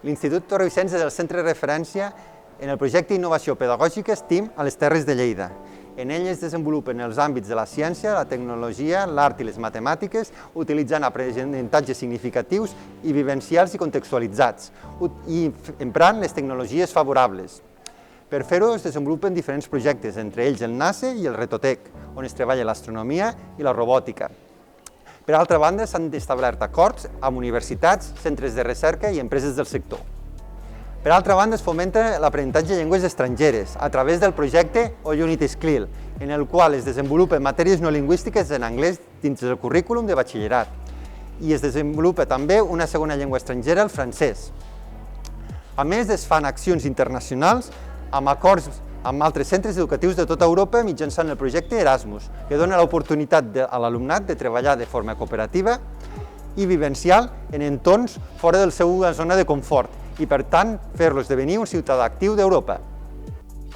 L'Institut Torre Vicenç és el centre de referència en el projecte d'Innovació Pedagògica STEAM a les Terres de Lleida. En ell es desenvolupen els àmbits de la ciència, la tecnologia, l'art i les matemàtiques, utilitzant aprenentatges significatius i vivencials i contextualitzats, i emprant les tecnologies favorables. Per fer-ho es desenvolupen diferents projectes, entre ells el NACE i el Retotec, on es treballa l'astronomia i la robòtica. Per altra banda, s'han establert acords amb universitats, centres de recerca i empreses del sector. Per altra banda, es fomenta l'aprenentatge de llengües estrangeres a través del projecte All You Need Is CLIL, en el qual es desenvolupen matèries no lingüístiques en anglès dins del currículum de batxillerat. I es desenvolupa també una segona llengua estrangera, el francès. A més, es fan accions internacionals amb acords amb altres centres educatius de tota Europa mitjançant el projecte Erasmus, que dona l'oportunitat a l'alumnat de treballar de forma cooperativa i vivencial en entorns fora de la seva zona de confort i, per tant, fer-lo esdevenir un ciutadà actiu d'Europa.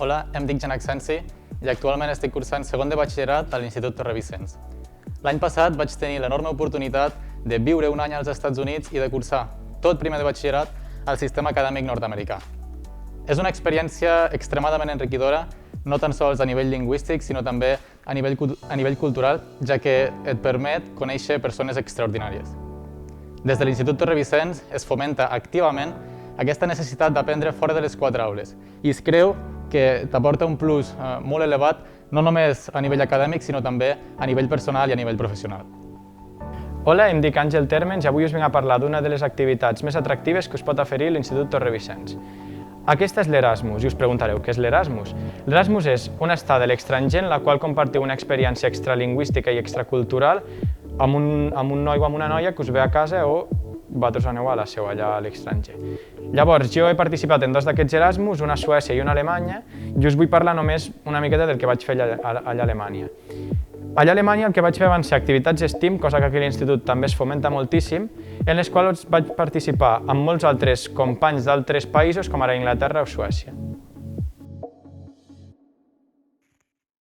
Hola, em dic Janac Sansi i actualment estic cursant segon de batxillerat a l'Institut Torre Vicenç. L'any passat vaig tenir l'enorme oportunitat de viure un any als Estats Units i de cursar tot primer de batxillerat al sistema acadèmic nord-americà. És una experiència extremadament enriquidora, no tan sols a nivell lingüístic, sinó també a nivell cultural, ja que et permet conèixer persones extraordinàries. Des de l'Institut Torre Vicenç es fomenta activament aquesta necessitat d'aprendre fora de les quatre aules i es creu que t'aporta un plus molt elevat, no només a nivell acadèmic, sinó també a nivell personal i a nivell professional. Hola, em dic Àngel Térmens i avui us vinc a parlar d'una de les activitats més atractives que us pot oferir l'Institut Torre Vicenç. Aquesta és l'Erasmus, i us preguntareu, què és l'Erasmus? L'Erasmus és una estada a l'estranger en la qual compartiu una experiència extralingüística i extracultural amb un noi o amb una noia que us ve a casa o vosaltres aneu a la seu allà a l'estranger. Llavors, jo he participat en dos d'aquests Erasmus, una a Suècia i una a Alemanya, i us vull parlar només una miqueta del que vaig fer allà a Alemanya. Allà a Alemanya el que vaig fer van ser activitats STEAM, cosa que aquí a l'Institut també es fomenta moltíssim, en les quals vaig participar amb molts altres companys d'altres països, com ara Anglaterra o Suècia.